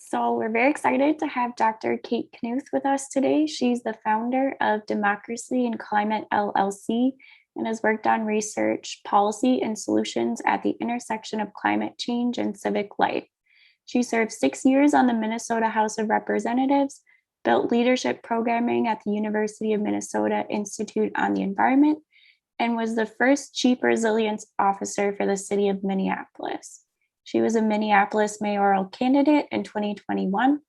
So we're very excited to have Dr. Kate Knuth with us today. She's the founder of Democracy and Climate LLC and has worked on research, policy, and solutions at the intersection of climate change and civic life. She served 6 years on the Minnesota House of Representatives, built leadership programming at the University of Minnesota Institute on the Environment, and was the first Chief Resilience Officer for the City of Minneapolis. She was a Minneapolis mayoral candidate in 2021,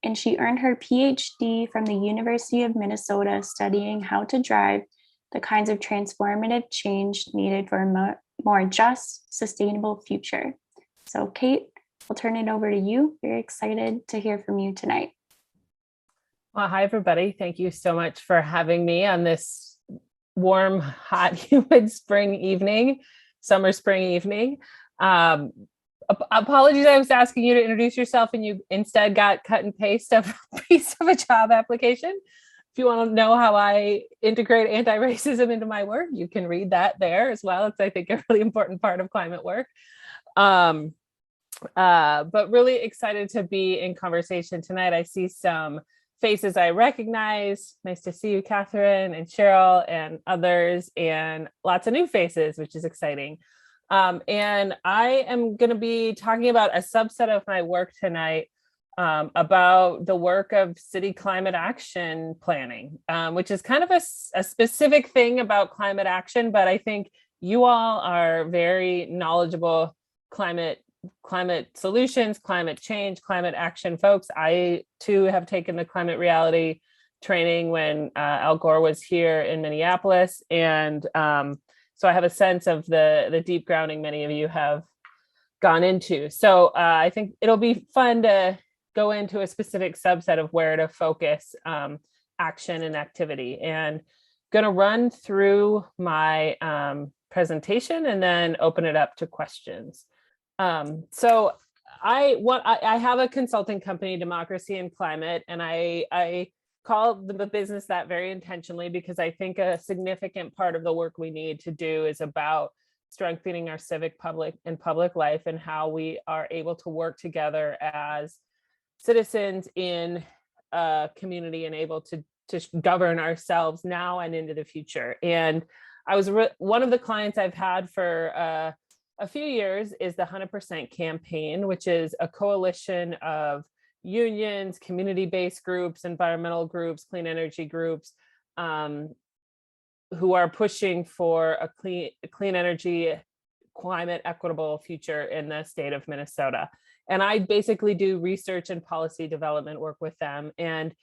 and she earned her Ph.D. from the University of Minnesota studying how to drive the kinds of transformative change needed for a more just, sustainable future. So, Kate, I'll turn it over to you. Very excited to hear from you tonight. Well, hi, everybody. Thank you so much for having me on this warm, hot, humid spring evening, spring evening. Apologies, I was asking you to introduce yourself and you instead got cut and paste of a piece of a job application. If you want to know how I integrate anti-racism into my work, you can read that there as well. It's, I think, a really important part of climate work. But really excited to be in conversation tonight. I see some faces I recognize. Nice to see you, Catherine and Cheryl and others, and lots of new faces, which is exciting. And I am going to be talking about a subset of my work tonight about the work of city climate action planning, which is kind of a specific thing about climate action, but I think you all are very knowledgeable climate solutions, climate change, climate action folks. I too have taken the climate reality training when Al Gore was here in Minneapolis, and so I have a sense of the deep grounding many of you have gone into. So I think it'll be fun to go into a specific subset of where to focus action and activity. And going to run through my presentation and then open it up to questions. So I have a consulting company, Democracy and Climate, and I call the business that very intentionally because I think a significant part of the work we need to do is about strengthening our civic public life and how we are able to work together as citizens in a community and able to govern ourselves now and into the future. And I was one of the clients I've had for a few years is the 100% campaign, which is a coalition of unions, community-based groups, environmental groups, clean energy groups, who are pushing for a clean energy, climate equitable future in the state of Minnesota. And I basically do research and policy development work with them. And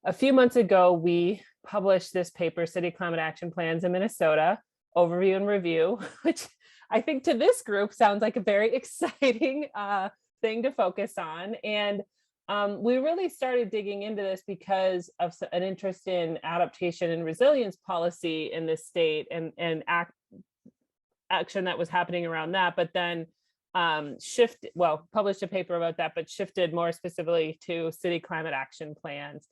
a few months ago, we published this paper, City Climate Action Plans in Minnesota, Overview and Review, which I think to this group sounds like a very exciting thing to focus on. And we really started digging into this because of an interest in adaptation and resilience policy in this state and action that was happening around that, but then published a paper about that, but shifted more specifically to city climate action plans.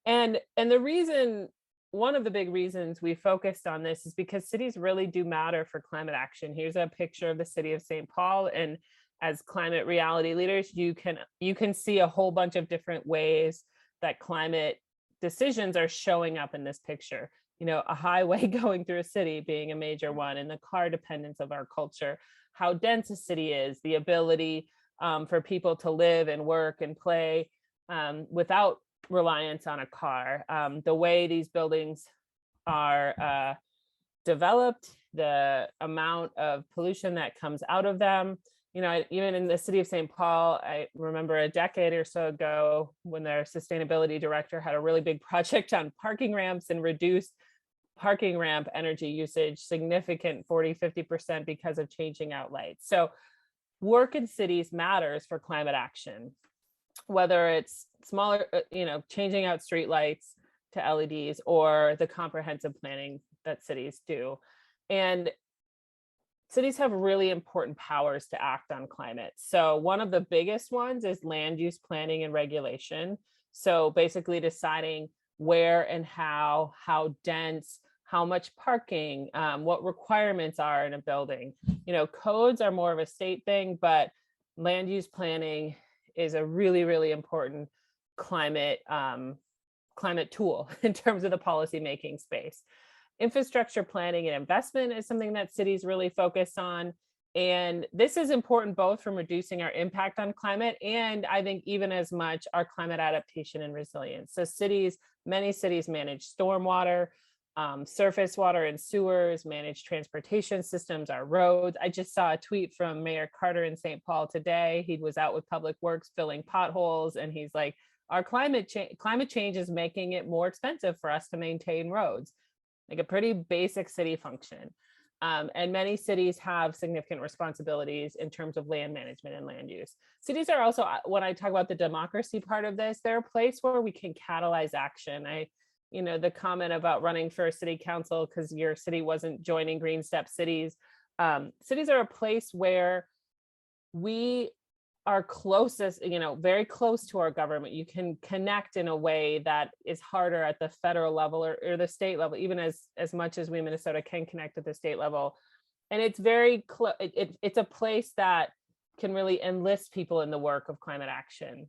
And the reason, one of the big reasons we focused on this is because cities really do matter for climate action. Here's a picture of the city of St. Paul, and as climate reality leaders, you can see a whole bunch of different ways that climate decisions are showing up in this picture. You know, a highway going through a city being a major one, and the car dependence of our culture, how dense a city is, the ability for people to live and work and play without reliance on a car, the way these buildings are developed, the amount of pollution that comes out of them. You know, even in the city of St. Paul, I remember a decade or so ago when their sustainability director had a really big project on parking ramps and reduced parking ramp energy usage, significant 40-50% because of changing out lights. So work in cities matters for climate action, whether it's smaller, changing out street lights to LEDs or the comprehensive planning that cities do. And cities have really important powers to act on climate. So one of the biggest ones is land use planning and regulation. So basically deciding where and how dense, how much parking, what requirements are in a building. You know, codes are more of a state thing, but land use planning is a really, really important climate tool in terms of the policymaking space. Infrastructure planning and investment is something that cities really focus on. And this is important both from reducing our impact on climate and I think even as much our climate adaptation and resilience. So many cities manage stormwater, surface water and sewers, manage transportation systems, our roads. I just saw a tweet from Mayor Carter in St. Paul today. He was out with Public Works filling potholes, and he's like, our climate change is making it more expensive for us to maintain roads, like a pretty basic city function. And many cities have significant responsibilities in terms of land management and land use. Cities are also, when I talk about the democracy part of this, they're a place where we can catalyze action. The comment about running for a city council because your city wasn't joining Green Step cities. Cities are a place where we are closest, very close to our government. You can connect in a way that is harder at the federal level or the state level, even as much as we in Minnesota can connect at the state level. And it's very close. It's a place that can really enlist people in the work of climate action.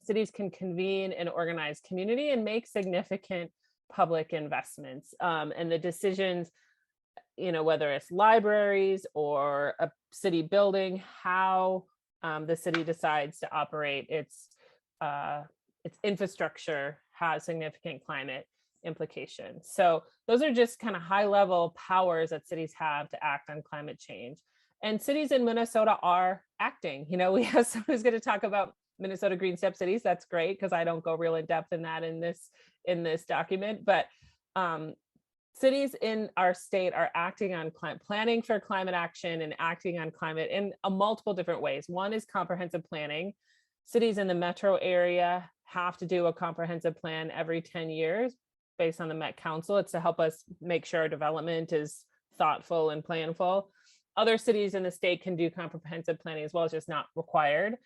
Cities can convene and organize community and make significant public investments. And the decisions, whether it's libraries or a city building, how the city decides to operate its infrastructure has significant climate implications. So those are just kind of high level powers that cities have to act on climate change. And cities in Minnesota are acting. We have someone who's going to talk about Minnesota Green Step cities. That's great because I don't go real in depth in that in this document. But cities in our state are acting on planning for climate action and acting on climate in multiple different ways. One is comprehensive planning. Cities in the metro area have to do a comprehensive plan every 10 years based on the Met Council. It's to help us make sure our development is thoughtful and planful. Other cities in the state can do comprehensive planning as well, it's just not required.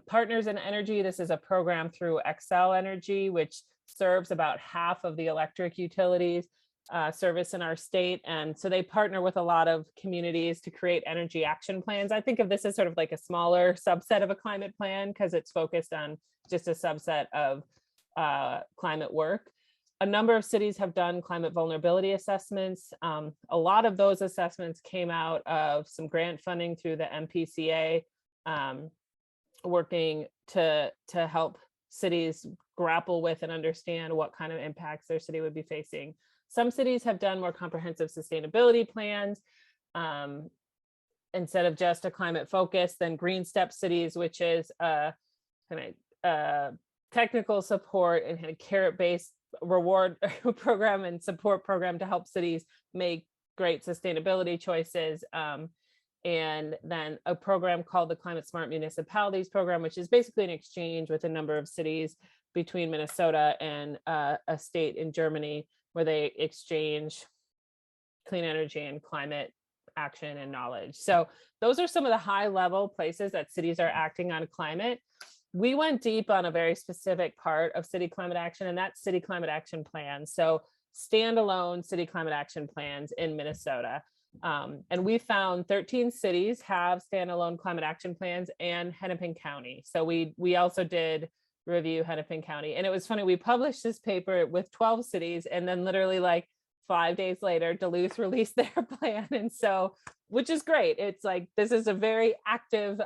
Partners in Energy, this is a program through Xcel Energy, which serves about half of the electric utilities service in our state. And so they partner with a lot of communities to create energy action plans. I think of this as sort of like a smaller subset of a climate plan because it's focused on just a subset of climate work. A number of cities have done climate vulnerability assessments. A lot of those assessments came out of some grant funding through the MPCA, working to help cities grapple with and understand what kind of impacts their city would be facing. Some cities have done more comprehensive sustainability plans instead of just a climate focus. Then Green Step cities, which is a technical support and a carrot-based reward program and support program to help cities make great sustainability choices. And then a program called the Climate Smart Municipalities Program, which is basically an exchange with a number of cities between Minnesota and a state in Germany, where they exchange clean energy and climate action and knowledge. So those are some of the high level places that cities are acting on climate. We went deep on a very specific part of city climate action, and that's city climate action plans. So standalone city climate action plans in Minnesota. And we found 13 cities have standalone climate action plans and Hennepin County. So we also did review Hennepin County. And it was funny, we published this paper with 12 cities, and then literally like 5 days later, Duluth released their plan. And so, which is great. It's like, this is a very active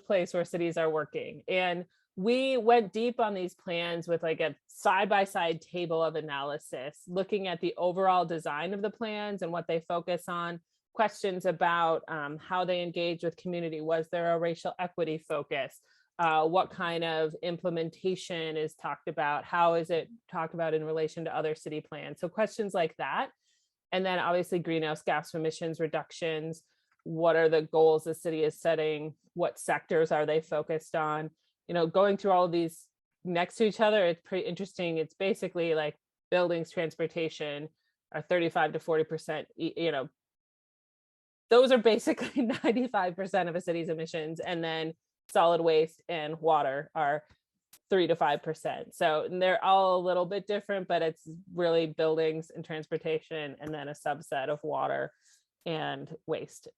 place where cities are working. And we went deep on these plans with like a side-by-side table of analysis, looking at the overall design of the plans and what they focus on, questions about how they engage with community. Was there a racial equity focus? What kind of implementation is talked about? How is it talked about in relation to other city plans? So questions like that. And then obviously greenhouse gas emissions reductions. What are the goals the city is setting? What sectors are they focused on? Going through all of these next to each other, it's pretty interesting. It's basically like buildings, transportation are 35 to 40%, those are basically 95% of a city's emissions. And then solid waste and water are 3 to 5%. So they're all a little bit different, but it's really buildings and transportation, and then a subset of water and waste.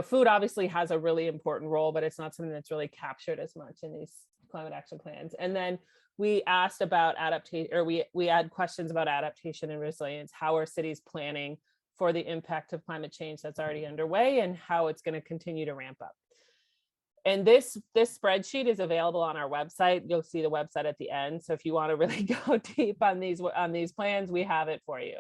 food obviously has a really important role, but it's not something that's really captured as much in these climate action plans. And then we asked about adaptation, or we had questions about adaptation and resilience. How are cities planning for the impact of climate change that's already underway and how it's going to continue to ramp up? And this spreadsheet is available on our website. You'll see the website at the end. So if you want to really go deep on these plans, we have it for you.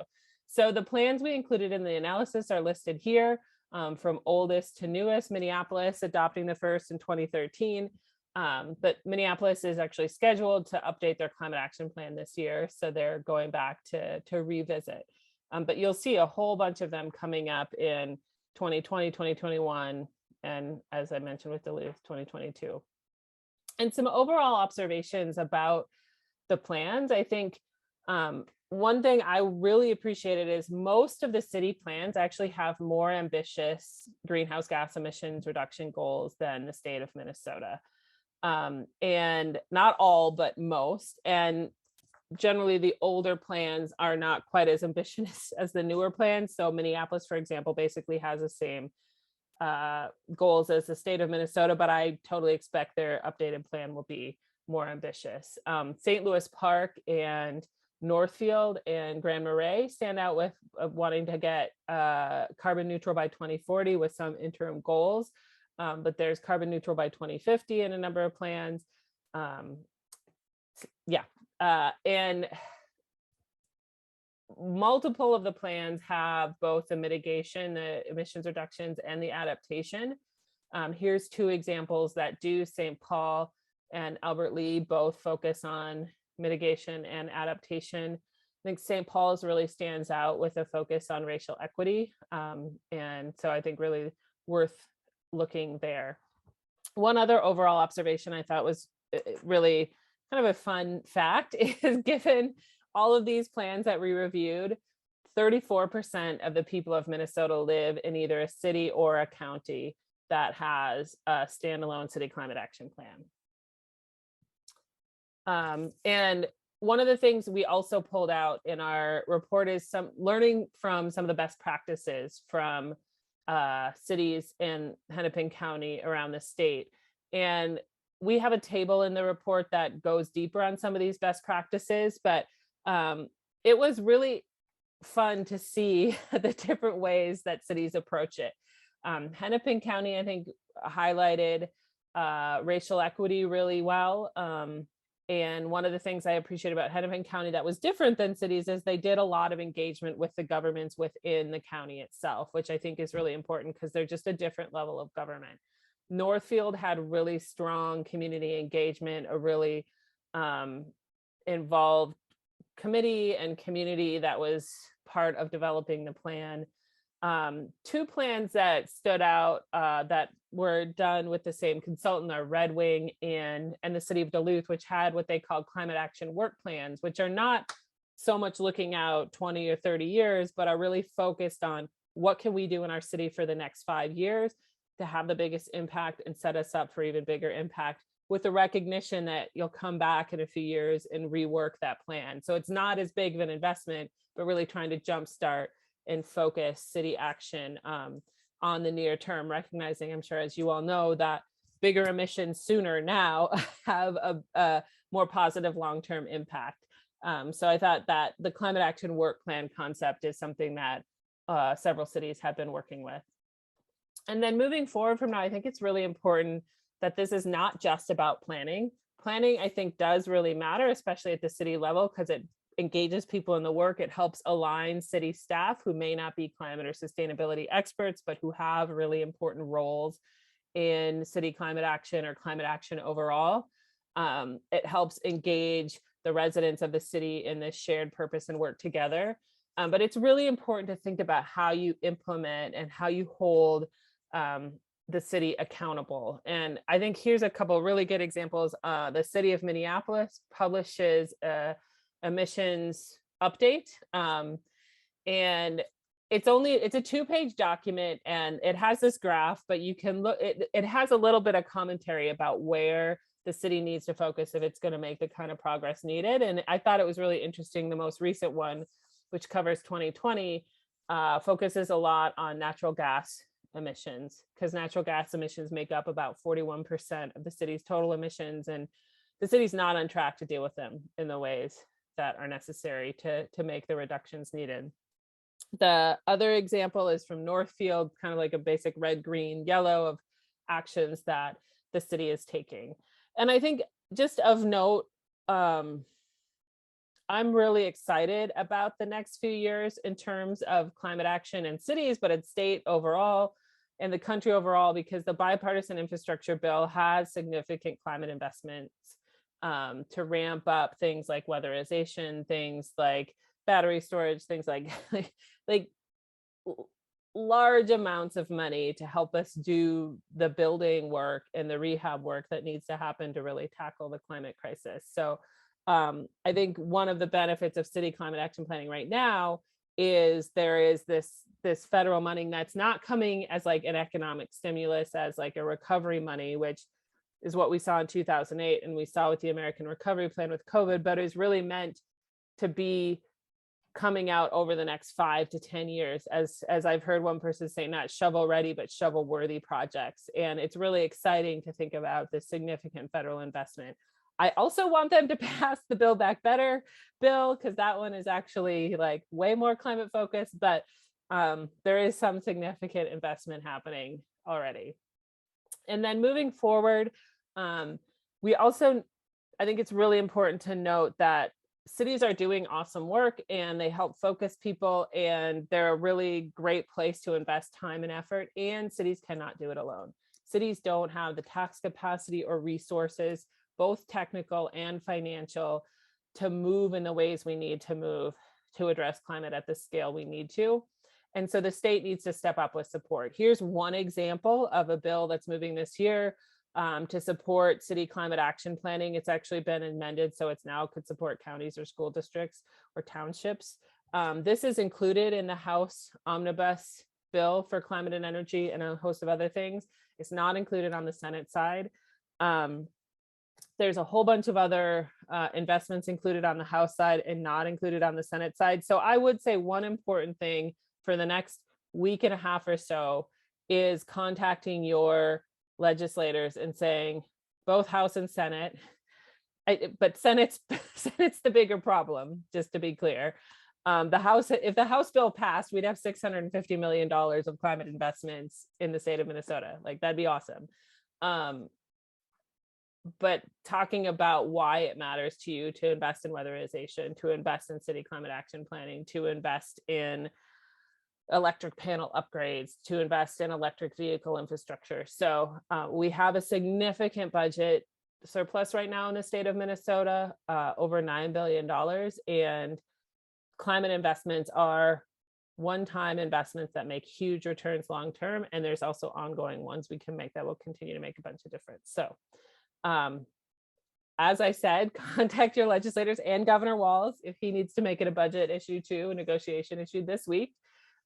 So the plans we included in the analysis are listed here, from oldest to newest. Minneapolis adopting the first in 2013. But Minneapolis is actually scheduled to update their climate action plan this year. So they're going back to revisit. But you'll see a whole bunch of them coming up in 2020, 2021, and as I mentioned with Duluth, 2022. And some overall observations about the plans. I think one thing I really appreciated is most of the city plans actually have more ambitious greenhouse gas emissions reduction goals than the state of Minnesota. And not all, but most. And generally the older plans are not quite as ambitious as the newer plans. So Minneapolis, for example, basically has the same goals as the state of Minnesota, but I totally expect their updated plan will be more ambitious. St. Louis Park and Northfield and Grand Marais stand out with wanting to get carbon neutral by 2040 with some interim goals. But there's carbon neutral by 2050 in a number of plans. And multiple of the plans have both the mitigation, the emissions reductions, and the adaptation. Here's two examples that do. St. Paul and Albert Lea both focus on mitigation and adaptation. I think St. Paul's really stands out with a focus on racial equity. And so I think really worth looking there. One other overall observation I thought was really kind of a fun fact is, given all of these plans that we reviewed, 34% of the people of Minnesota live in either a city or a county that has a standalone city climate action plan. And one of the things we also pulled out in our report is some learning from some of the best practices from cities in Hennepin County around the state. And we have a table in the report that goes deeper on some of these best practices, but it was really fun to see the different ways that cities approach it. Hennepin County, I think, highlighted racial equity really well. And one of the things I appreciate about Hennepin County that was different than cities is they did a lot of engagement with the governments within the county itself, which I think is really important because they're just a different level of government. Northfield had really strong community engagement, a really involved committee and community that was part of developing the plan. Two plans that stood out that were done with the same consultant are Red Wing and the City of Duluth, which had what they call climate action work plans, which are not so much looking out 20 or 30 years, but are really focused on what can we do in our city for the next 5 years to have the biggest impact and set us up for even bigger impact, with the recognition that you'll come back in a few years and rework that plan. So it's not as big of an investment, but really trying to jumpstart and focus city action on the near term, recognizing, I'm sure, as you all know, that bigger emissions sooner now have a more positive long-term impact. So I thought that the climate action work plan concept is something that several cities have been working with. And then moving forward from now, I think it's really important that this is not just about planning. Planning, I think, does really matter, especially at the city level, because it engages people in the work. It helps align city staff who may not be climate or sustainability experts, but who have really important roles in city climate action or climate action overall. It helps engage the residents of the city in this shared purpose and work together. But it's really important to think about how you implement and how you hold the city accountable. And I think here's a couple of really good examples. The City of Minneapolis publishes a emissions update. And it's a 2-page document, and it has this graph, but you can look, it has a little bit of commentary about where the city needs to focus if it's going to make the kind of progress needed. And I thought it was really interesting. The most recent one, which covers 2020, focuses a lot on natural gas emissions, because natural gas emissions make up about 41% of the city's total emissions, and the city's not on track to deal with them in the ways that are necessary to make the reductions needed. The other example is from Northfield, kind of like a basic red, green, yellow of actions that the city is taking. And I think just of note, I'm really excited about the next few years in terms of climate action in cities, but in state overall and the country overall, because the bipartisan infrastructure bill has significant climate investments to ramp up things like weatherization, things like battery storage, things like large amounts of money to help us do the building work and the rehab work that needs to happen to really tackle the climate crisis. So I think one of the benefits of city climate action planning right now is there is this federal money that's not coming as like an economic stimulus, as like a recovery money, which is what we saw in 2008 and we saw with the American Recovery Plan with COVID, but is really meant to be coming out over the next 5 to 10 years, as I've heard one person say, not shovel ready, but shovel worthy projects. And it's really exciting to think about this significant federal investment. I also want them to pass the Build Back Better bill, because that one is actually like way more climate focused, but there is some significant investment happening already. And then moving forward, we also, I think it's really important to note that cities are doing awesome work and they help focus people, and they're a really great place to invest time and effort, and cities cannot do it alone. Cities don't have the tax capacity or resources, both technical and financial, to move in the ways we need to move to address climate at the scale we need to. And so the state needs to step up with support. Here's one example of a bill that's moving this year to support city climate action planning. It's actually been amended, so it's now could support counties or school districts or townships. This is included in the House omnibus bill for climate and energy and a host of other things. It's not included on the Senate side. There's a whole bunch of other investments included on the House side and not included on the Senate side. So I would say one important thing for the next week and a half or so is contacting your legislators and saying, both House and Senate, but Senate's the bigger problem, just to be clear. The House, if the House bill passed, we'd have $650 million of climate investments in the state of Minnesota. Like, that'd be awesome. But talking about why it matters to you to invest in weatherization, to invest in city climate action planning, to invest in electric panel upgrades, to invest in electric vehicle infrastructure. So we have a significant budget surplus right now in the state of Minnesota, over $9 billion, and climate investments are one-time investments that make huge returns long-term, and there's also ongoing ones we can make that will continue to make a bunch of difference. So as I said, contact your legislators and Governor Walz if he needs to make it a budget issue too, a negotiation issue this week.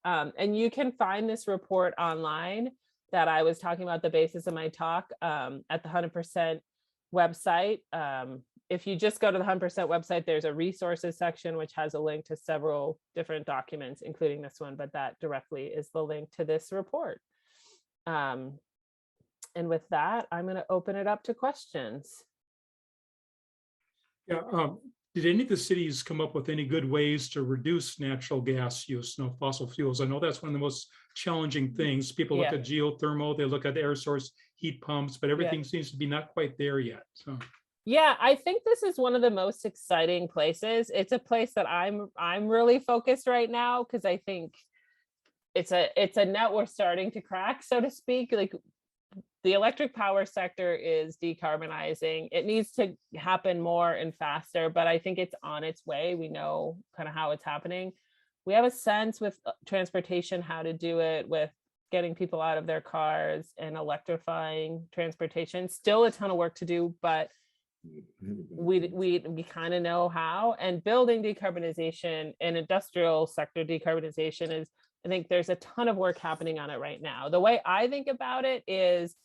And you can find this report online that I was talking about, the basis of my talk, at the 100% website. If you just go to the 100% website, there's a resources section, which has a link to several different documents, including this one, but that directly is the link to this report. And with that, I'm going to open it up to questions. Yeah, did any of the cities come up with any good ways to reduce natural gas use, fossil fuels? I know that's one of the most challenging things. People look at geothermal, they look at air source heat pumps, but everything seems to be not quite there yet. So. Yeah, I think this is one of the most exciting places. It's a place that I'm really focused right now, because I think it's a nut we're starting to crack, so to speak. Like, the electric power sector is decarbonizing. It needs to happen more and faster, but I think it's on its way. We know kind of how it's happening. We have a sense with transportation how to do it, with getting people out of their cars and electrifying transportation. Still a ton of work to do, but we kind of know how. And building decarbonization and industrial sector decarbonization is, I think there's a ton of work happening on it right now. The way I think about it is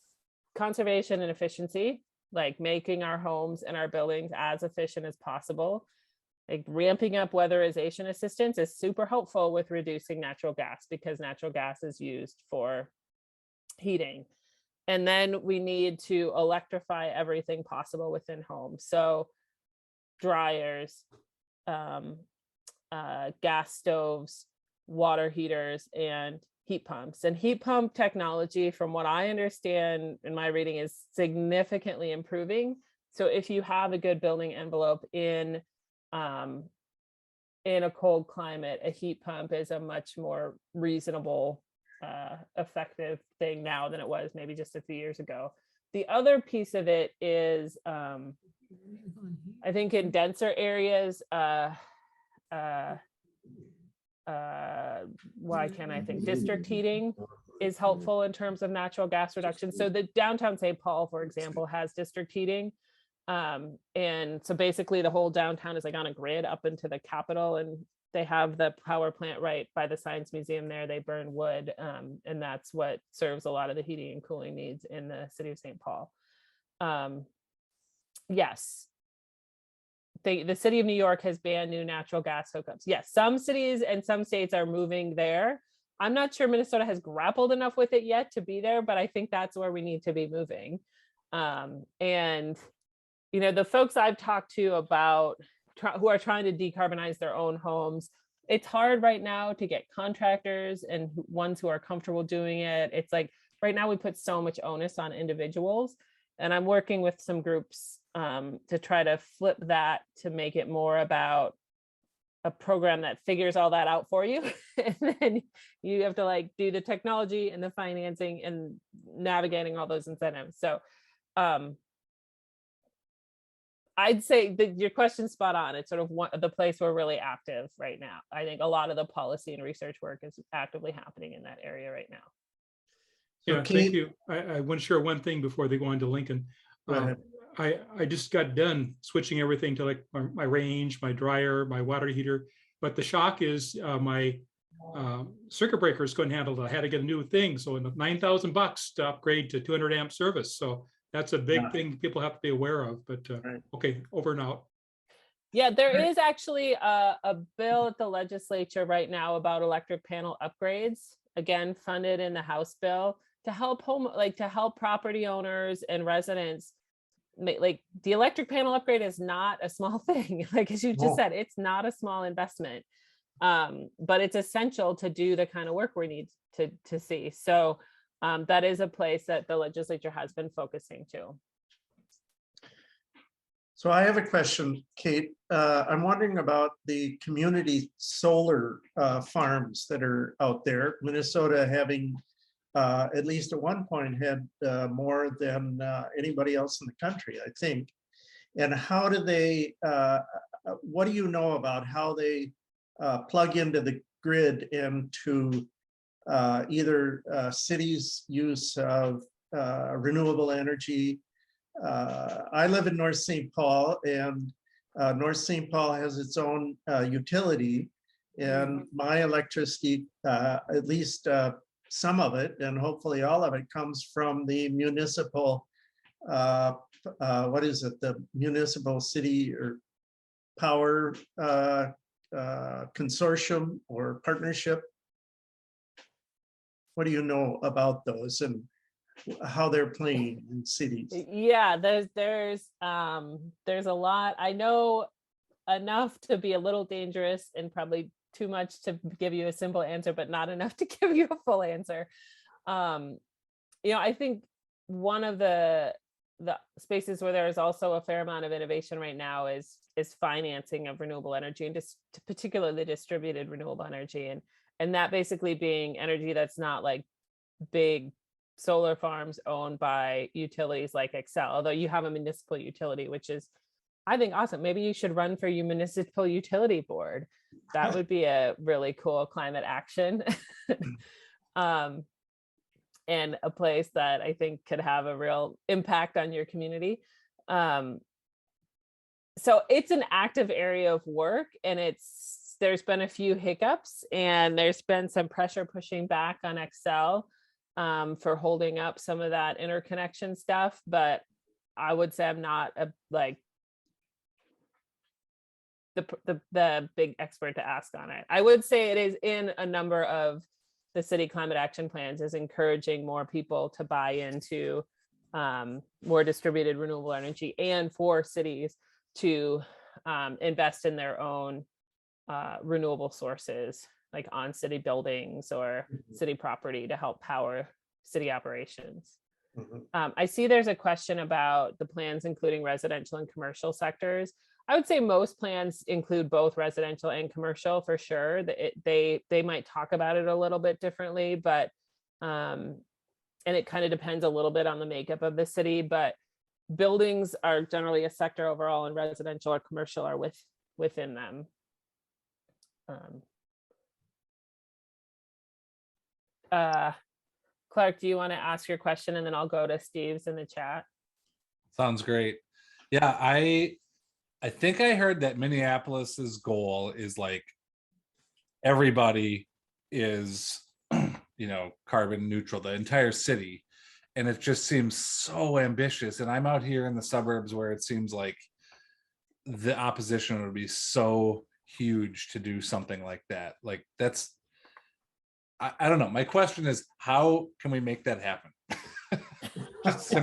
conservation and efficiency, like making our homes and our buildings as efficient as possible. Like, ramping up weatherization assistance is super helpful with reducing natural gas, because natural gas is used for heating. And then we need to electrify everything possible within homes. So dryers, gas stoves, water heaters, and heat pumps. And heat pump technology, from what I understand in my reading, is significantly improving. So if you have a good building envelope in a cold climate, a heat pump is a much more reasonable, effective thing now than it was maybe just a few years ago. The other piece of it is, I think in denser areas, why can't I think, district heating is helpful in terms of natural gas reduction. So the downtown St. Paul, for example, has district heating. And so basically the whole downtown is like on a grid up into the Capitol, and they have the power plant right by the Science Museum there. They burn wood, and that's what serves a lot of the heating and cooling needs in the city of St. Paul. Yes. The city of New York has banned new natural gas hookups. Yes, some cities and some states are moving there. I'm not sure Minnesota has grappled enough with it yet to be there, but I think that's where we need to be moving. And, you know, the folks I've talked to about who are trying to decarbonize their own homes, it's hard right now to get contractors and ones who are comfortable doing it. It's like right now we put so much onus on individuals, and I'm working with some groups to try to flip that to make it more about a program that figures all that out for you. And then you have to like do the technology and the financing and navigating all those incentives. So I'd say that your question's spot on. It's sort of the place we're really active right now. I think a lot of the policy and research work is actively happening in that area right now. Yeah, thank you. I want to share one thing before they go on to Lincoln. I just got done switching everything to like my range, my dryer, my water heater. But the shock is my circuit breakers couldn't handle it. I had to get a new thing. So in the $9,000 to upgrade to 200 amp service. So that's a big thing people have to be aware of. But okay, over and out. Yeah, there is actually a bill at the legislature right now about electric panel upgrades, again, funded in the House bill to help help property owners and residents. Like the electric panel upgrade is not a small thing. Like, as you just said, it's not a small investment, but it's essential to do the kind of work we need to see. So that is a place that the legislature has been focusing to. So I have a question, Kate. I'm wondering about the community solar farms that are out there. Minnesota having at least at one point had more than anybody else in the country, I think. And how do they, what do you know about how they plug into the grid and to either cities' use of renewable energy? I live in North St. Paul, and North St. Paul has its own utility, and my electricity, at least some of it, and hopefully all of it, comes from the municipal, what is it, the municipal city or power consortium or partnership. What do you know about those and how they're playing in cities? Yeah, there's a lot. I know enough to be a little dangerous and probably too much to give you a simple answer, but not enough to give you a full answer. You know, I think one of the spaces where there is also a fair amount of innovation right now is financing of renewable energy, and just particularly distributed renewable energy, and that basically being energy that's not like big solar farms owned by utilities like Xcel, although you have a municipal utility, which is, I think, awesome. Maybe you should run for your municipal utility board. That would be a really cool climate action. And a place that I think could have a real impact on your community. So it's an active area of work, and there's been a few hiccups, and there's been some pressure pushing back on Xcel for holding up some of that interconnection stuff. But I would say I'm not the big expert to ask on it. I would say it is in a number of the city climate action plans is encouraging more people to buy into more distributed renewable energy, and for cities to invest in their own renewable sources, like on city buildings or city property, to help power city operations. I see there's a question about the plans including residential and commercial sectors. I would say most plans include both residential and commercial for sure. They might talk about it a little bit differently, but and it kind of depends a little bit on the makeup of the city, but buildings are generally a sector overall, and residential or commercial are within them. Clark, do you want to ask your question, and then I'll go to Steve's in the chat? Sounds great. Yeah, I think I heard that Minneapolis's goal is like everybody is, carbon neutral, the entire city. And it just seems so ambitious. And I'm out here in the suburbs where it seems like the opposition would be so huge to do something like that. Like that's, I don't know. My question is, how can we make that happen? Just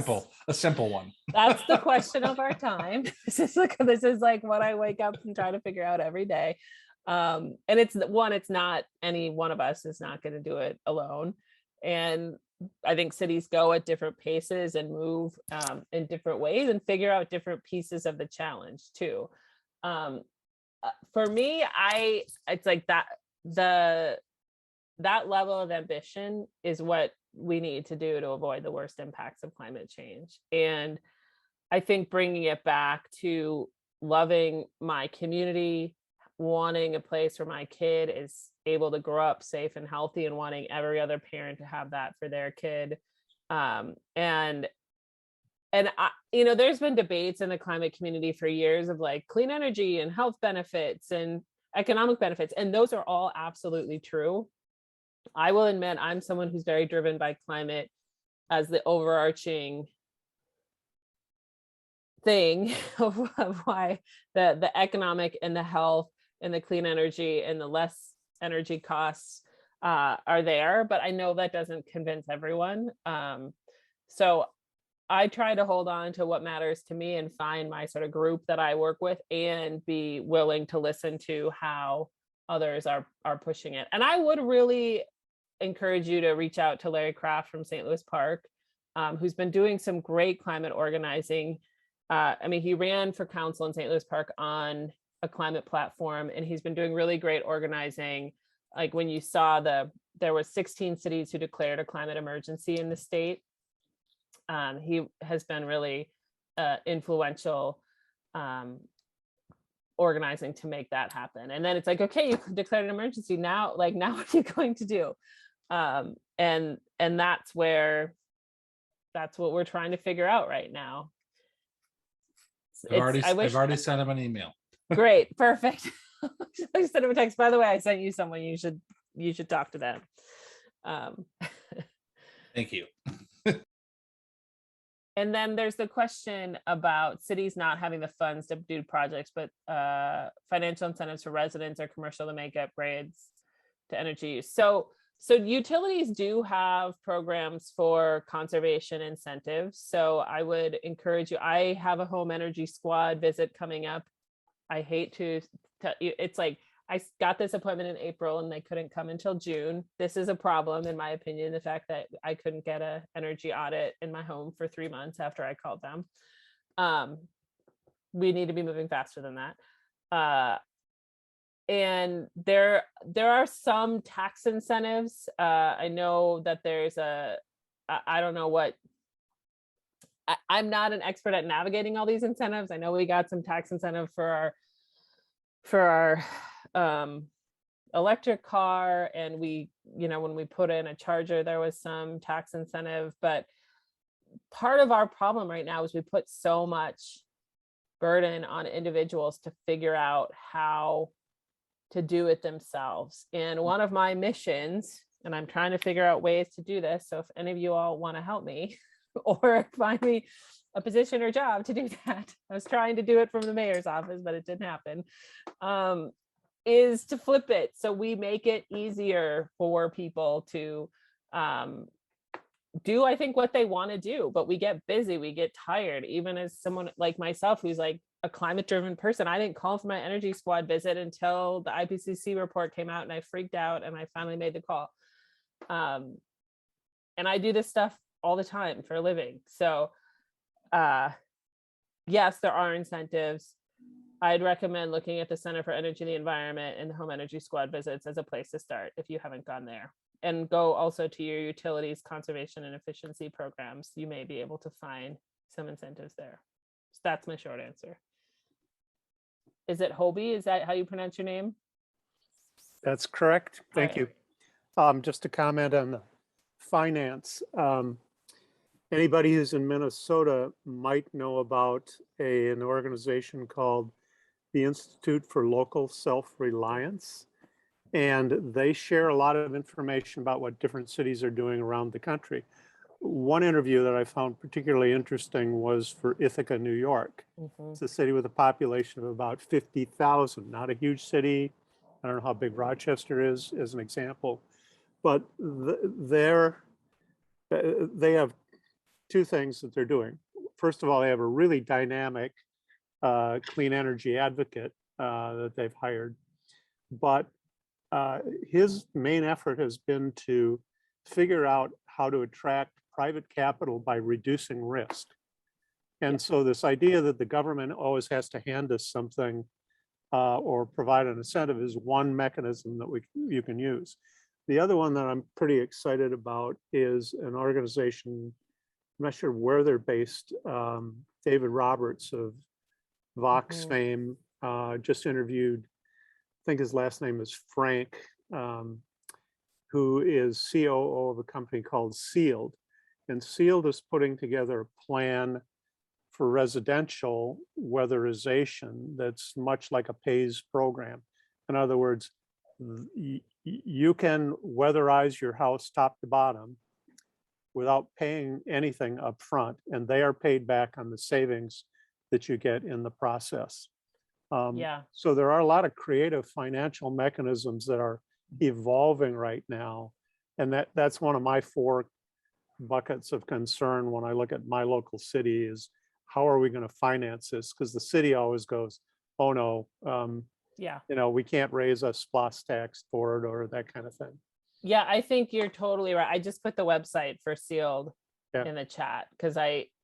a simple one. That's the question of our time. This is like what I wake up and try to figure out every day. And it's not any one of us is not going to do it alone. And I think cities go at different paces and move in different ways and figure out different pieces of the challenge too. For me, it's like that level of ambition is what we need to do to avoid the worst impacts of climate change. And I think bringing it back to loving my community, wanting a place where my kid is able to grow up safe and healthy, and wanting every other parent to have that for their kid. And I, there's been debates in the climate community for years of like clean energy and health benefits and economic benefits. And those are all absolutely true. I will admit I'm someone who's very driven by climate as the overarching thing of why the economic and the health and the clean energy and the less energy costs are there, but I know that doesn't convince everyone. So I try to hold on to what matters to me and find my sort of group that I work with, and be willing to listen to how others are pushing it. And I would really encourage you to reach out to Larry Kraft from St. Louis Park, who's been doing some great climate organizing. He ran for council in St. Louis Park on a climate platform, and he's been doing really great organizing. Like when you saw there were 16 cities who declared a climate emergency in the state. He has been really influential organizing to make that happen. And then it's like, okay, you declared an emergency. Now what are you going to do? And that's what we're trying to figure out right now. I've already sent him an email. Great, perfect. I sent him a text. By the way, I sent you someone. You should talk to them. Thank you. And then there's the question about cities not having the funds to do projects, but financial incentives for residents or commercial to make upgrades to energy use. So utilities do have programs for conservation incentives. So I would encourage you. I have a home energy squad visit coming up. I hate to tell you, it's like I got this appointment in April and they couldn't come until June. This is a problem, in my opinion, the fact that I couldn't get an energy audit in my home for 3 months after I called them. We need to be moving faster than that. And there are some tax incentives. I know that there's I don't know what, I'm not an expert at navigating all these incentives. I know we got some tax incentive for our electric car, and when we put in a charger, there was some tax incentive. But part of our problem right now is we put so much burden on individuals to figure out how to do it themselves. And one of my missions, and I'm trying to figure out ways to do this, so if any of you all want to help me or find me a position or job to do that, I was trying to do it from the mayor's office, but it didn't happen. is to flip it. So we make it easier for people to do, I think, what they want to do, but we get busy, we get tired. Even as someone like myself, who's like a climate driven person, I didn't call for my energy squad visit until the IPCC report came out, and I freaked out and I finally made the call. And I do this stuff all the time for a living. So yes, there are incentives. I'd recommend looking at the Center for Energy and the Environment and the Home Energy Squad visits as a place to start if you haven't gone there. And go also to your utilities conservation and efficiency programs. You may be able to find some incentives there. So that's my short answer. Is it Hobie? Is that how you pronounce your name? That's correct. Thank Okay. you. Just to comment on the finance. Anybody who's in Minnesota might know about an organization called the Institute for Local Self-Reliance. And they share a lot of information about what different cities are doing around the country. One interview that I found particularly interesting was for Ithaca, New York. It's a city with a population of about 50,000, not a huge city. I don't know how big Rochester is, as an example, but they have two things that they're doing. First of all, they have a really dynamic clean energy advocate that they've hired, but his main effort has been to figure out how to attract private capital by reducing risk. And so this idea that the government always has to hand us something or provide an incentive is one mechanism that you can use. The other one that I'm pretty excited about is an organization, I'm not sure where they're based, David Roberts of Vox fame just interviewed, I think his last name is Frank, who is COO of a company called Sealed. And Sealed is putting together a plan for residential weatherization that's much like a PAYS program. In other words, you can weatherize your house top to bottom without paying anything up front, and they are paid back on the savings that you get in the process. So there are a lot of creative financial mechanisms that are evolving right now. And that's one of my 4 buckets of concern when I look at my local city is how are we going to finance this? Because the city always goes, oh no, we can't raise a SPLOST tax for it or that kind of thing. Yeah, I think you're totally right. I just put the website for Sealed in the chat because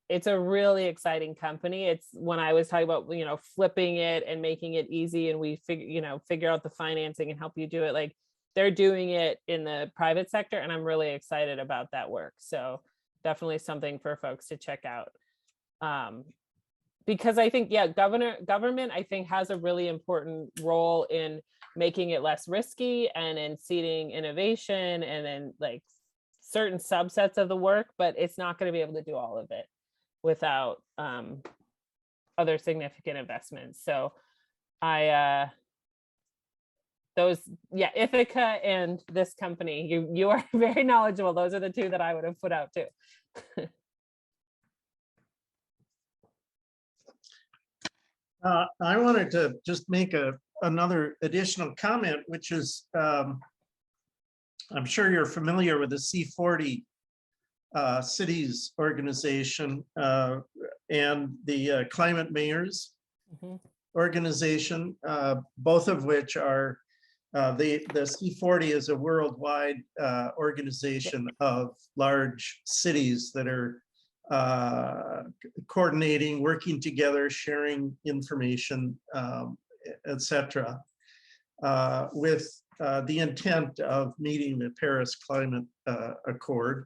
it's a really exciting company. It's when I was talking about, flipping it and making it easy and we figure out the financing and help you do it. Like they're doing it in the private sector and I'm really excited about that work. So definitely something for folks to check out. Because I think, government, I think has a really important role in making it less risky and in seeding innovation and in like certain subsets of the work, but it's not going to be able to do all of it without other significant investments. So Ithaca and this company, you are very knowledgeable. Those are the 2 that I would have put out too. I wanted to just make another additional comment, which is, I'm sure you're familiar with the C40 cities organization and the Climate Mayors organization, both of which are, the C40 is a worldwide organization of large cities that are coordinating, working together, sharing information, etc., with the intent of meeting the Paris Climate Accord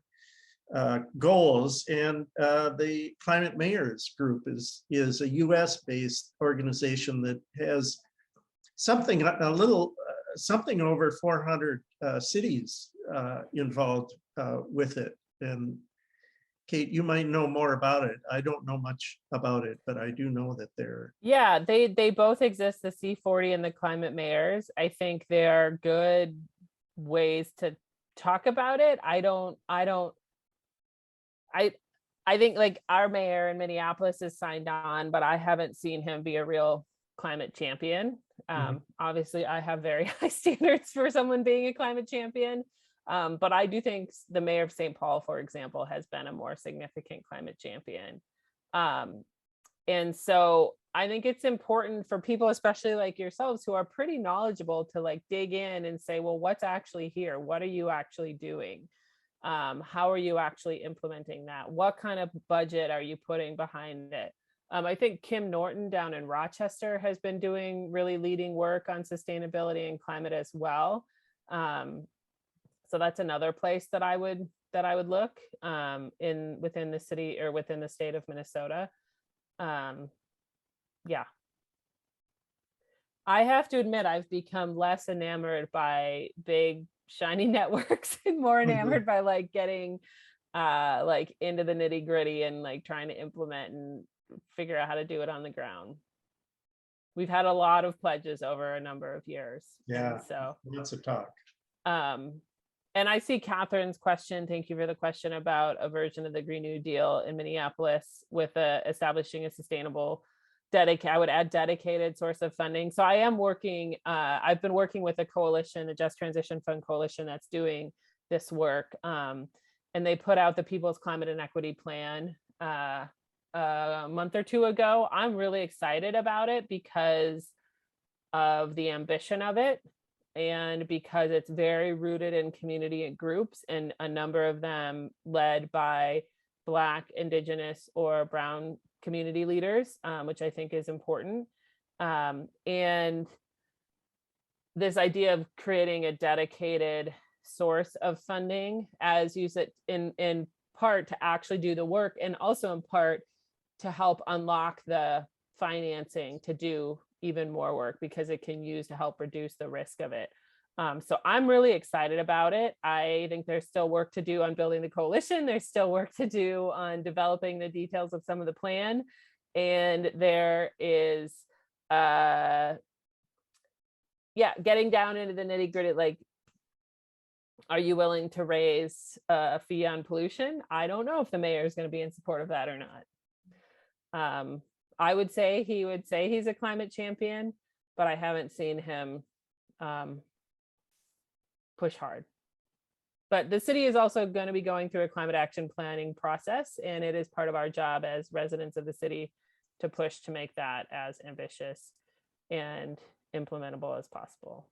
goals. And the Climate Mayors group is a US-based organization that has something over 400 cities involved with it. And Kate, you might know more about it. I don't know much about it, but I do know that they're. Yeah, they both exist, the C40 and the Climate Mayors. I think they are good ways to talk about it. I think like our mayor in Minneapolis is signed on, but I haven't seen him be a real climate champion. Obviously, I have very high standards for someone being a climate champion, but I do think the mayor of St. Paul, for example, has been a more significant climate champion. And so I think it's important for people, especially like yourselves, who are pretty knowledgeable, to like dig in and say, well, what's actually here? What are you actually doing? How are you actually implementing that? What kind of budget are you putting behind it? I think Kim Norton down in Rochester has been doing really leading work on sustainability and climate as well. So that's another place that I would look within the city or within the state of Minnesota. Yeah. I have to admit, I've become less enamored by big shiny networks and more enamored by like getting like into the nitty gritty and like trying to implement and figure out how to do it on the ground. We've had a lot of pledges over a number of years. Yeah, so lots of talk. And I see Catherine's question. Thank you for the question about a version of the Green New Deal in Minneapolis with establishing a sustainable, I would add dedicated source of funding. So I am working, I've been working with a coalition, the Just Transition Fund Coalition, that's doing this work. And they put out the People's Climate and Equity Plan a month or two ago. I'm really excited about it because of the ambition of it, and because it's very rooted in community and groups, and a number of them led by Black, Indigenous, or Brown community leaders, which I think is important. And this idea of creating a dedicated source of funding, as you said, in part to actually do the work, and also in part to help unlock the financing to do even more work, because it can use to help reduce the risk of it. So I'm really excited about it. I think there's still work to do on building the coalition. There's still work to do on developing the details of some of the plan. And there is, getting down into the nitty gritty, like, are you willing to raise a fee on pollution? I don't know if the mayor is going to be in support of that or not. I would say he would say he's a climate champion, but I haven't seen him push hard. But the city is also going to be going through a climate action planning process, and it is part of our job as residents of the city to push to make that as ambitious and implementable as possible.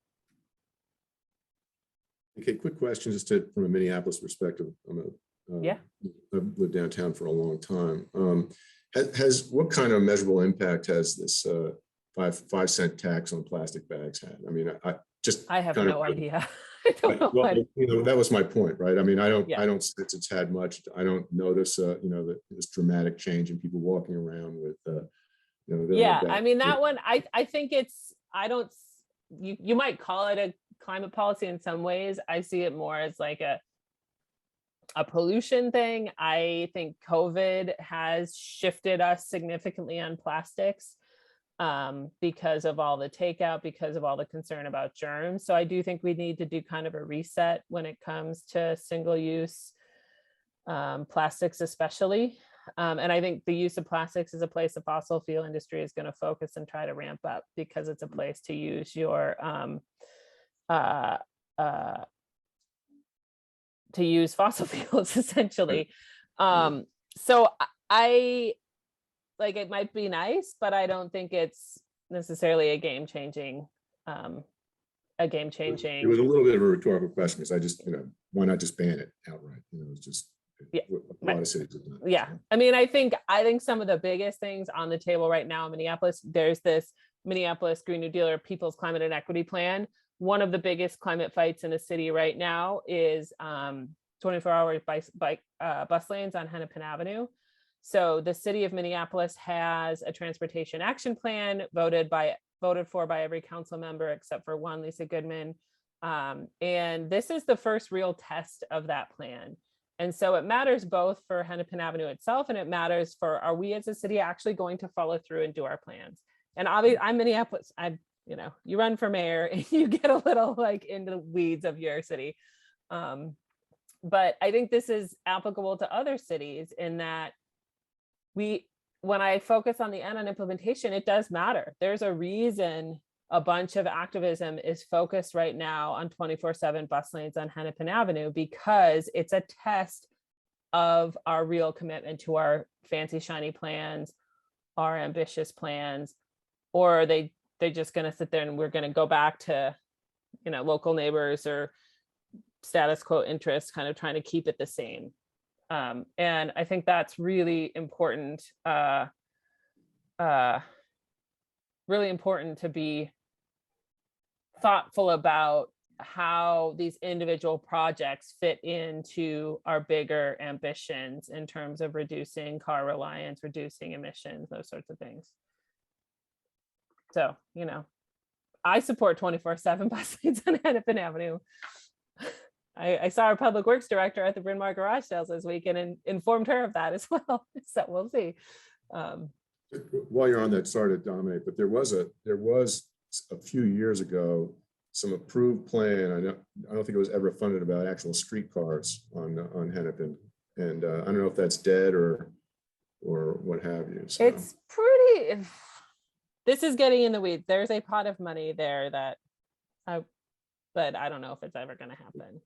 Okay, quick question, just from a Minneapolis perspective. I've lived downtown for a long time. What kind of measurable impact has this 5 cent tax on plastic bags had? I mean, I have no idea. I don't know. Well, that was my point, right? I mean, I don't sense it's had much. I don't notice, this dramatic change in people walking around with, I mean, that one, I think it's, you might call it a climate policy in some ways. I see it more as like a pollution thing. I think COVID has shifted us significantly on plastics because of all the takeout, because of all the concern about germs. So I do think we need to do kind of a reset when it comes to single-use plastics, especially. And I think the use of plastics is a place the fossil fuel industry is going to focus and try to ramp up, because it's a place to use your to use fossil fuels essentially. So I like, it might be nice, but I don't think it's necessarily a game changing. It was a little bit of a rhetorical question, because I just, why not just ban it outright? It's just a lot of cities have done it. Yeah, I mean, I think some of the biggest things on the table right now in Minneapolis, there's this Minneapolis Green New Deal, or People's Climate and Equity Plan. One of the biggest climate fights in the city right now is 24-hour bus lanes on Hennepin Avenue. So the city of Minneapolis has a transportation action plan voted for by every council member except for one, Lisa Goodman. And this is the first real test of that plan. And so it matters both for Hennepin Avenue itself, and it matters for, are we as a city actually going to follow through and do our plans? And obviously, I'm Minneapolis. You run for mayor and you get a little like into the weeds of your city. But I think this is applicable to other cities in that we when I focus on the end on implementation, it does matter. There's a reason a bunch of activism is focused right now on 24/7 bus lanes on Hennepin Avenue, because it's a test of our real commitment to our fancy shiny plans, our ambitious plans, or are they're just going to sit there and we're going to go back to, you know, local neighbors or status quo interests, kind of trying to keep it the same. And I think that's really important, really important to be thoughtful about how these individual projects fit into our bigger ambitions in terms of reducing car reliance, reducing emissions, those sorts of things. So, you know, I support 24/7 bus lanes on Hennepin Avenue. I saw our public works director at the Bryn Mawr garage sales this week and informed her of that as well. So we'll see. While you're on that, sorry to dominate, but there was a few years ago some approved plan. I don't think it was ever funded, about actual streetcars on Hennepin, and I don't know if that's dead or what have you. So. It's pretty. This is getting in the weeds. There's a pot of money there but I don't know if it's ever going to happen.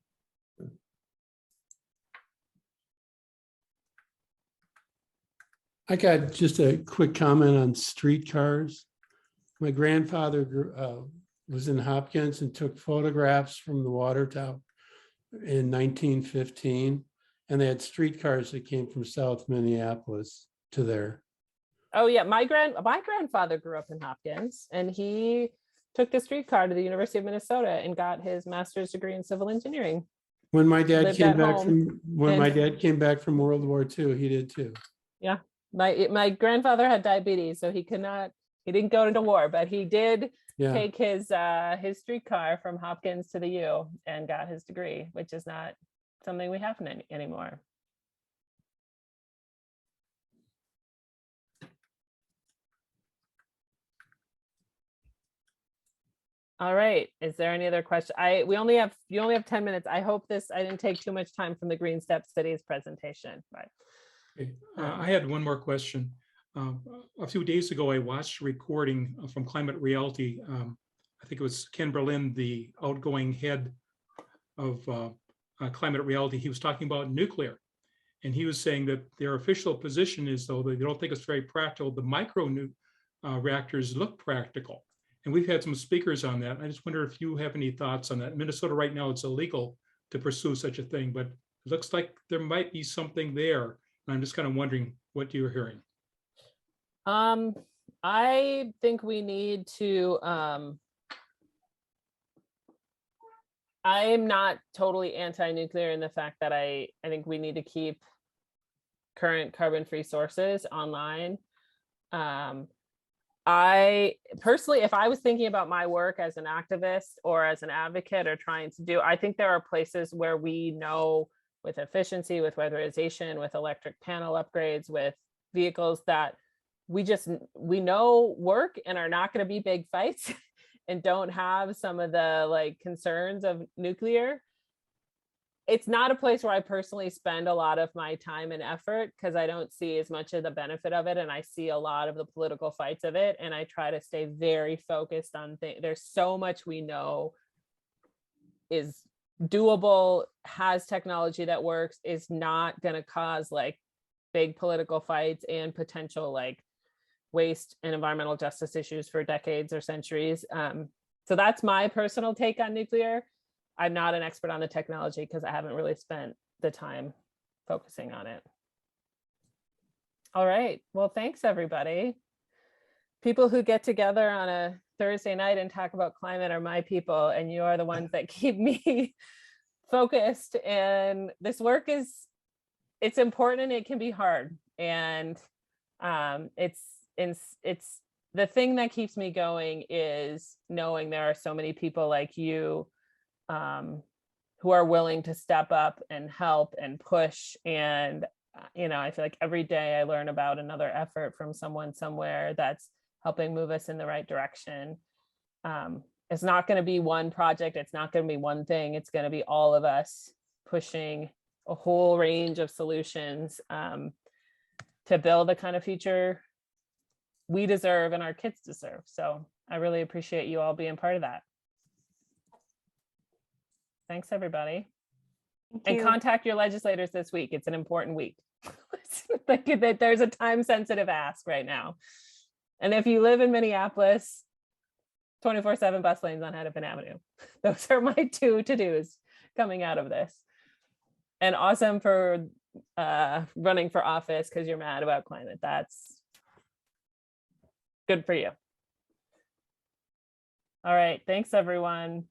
I got just a quick comment on streetcars. My grandfather was in Hopkins and took photographs from the water tower in 1915, and they had streetcars that came from South Minneapolis to there. Oh yeah, my grandfather grew up in Hopkins, and he took the streetcar to the University of Minnesota and got his master's degree in civil engineering. When my dad came back from World War II, he did too. Yeah, my grandfather had diabetes, so he didn't go into war, but he did take his streetcar from Hopkins to the U and got his degree, which is not something we have anymore. All right. Is there any other question? You only have 10 minutes. I hope I didn't take too much time from the Green Step Cities presentation. Right. Okay. I had one more question. A few days ago, I watched a recording from Climate Reality. I think it was Ken Berlin, the outgoing head of Climate Reality. He was talking about nuclear, and he was saying that their official position is, though they don't think it's very practical, the micro reactors look practical. And we've had some speakers on that. I just wonder if you have any thoughts on that. In Minnesota right now, it's illegal to pursue such a thing, but it looks like there might be something there. And I'm just kind of wondering what you're hearing. I think we need to, I am not totally anti-nuclear in the fact that I think we need to keep current carbon-free sources online. I personally, if I was thinking about my work as an activist or as an advocate or trying to do, I think there are places where we know with efficiency, with weatherization, with electric panel upgrades, with vehicles that we know work and are not going to be big fights and don't have some of the concerns of nuclear. It's not a place where I personally spend a lot of my time and effort because I don't see as much of the benefit of it. And I see a lot of the political fights of it. And I try to stay very focused on things. There's so much we know is doable, has technology that works, is not going to cause big political fights and potential waste and environmental justice issues for decades or centuries. So that's my personal take on nuclear. I'm not an expert on the technology because I haven't really spent the time focusing on it. All right. Well, thanks, everybody. People who get together on a Thursday night and talk about climate are my people, and you are the ones that keep me focused. And this work it's important and it can be hard. And it's the thing that keeps me going is knowing there are so many people like you who are willing to step up and help and push. And, I feel like every day I learn about another effort from someone somewhere that's helping move us in the right direction. It's not going to be one project. It's not going to be one thing. It's going to be all of us pushing a whole range of solutions to build the kind of future we deserve and our kids deserve. So I really appreciate you all being part of that. Thanks, everybody. And contact your legislators this week. It's an important week. There's a time-sensitive ask right now. And if you live in Minneapolis, 24/7 bus lanes on Hennepin Avenue. Those are my 2 to-dos coming out of this. And awesome for running for office because you're mad about climate. That's good for you. All right. Thanks, everyone.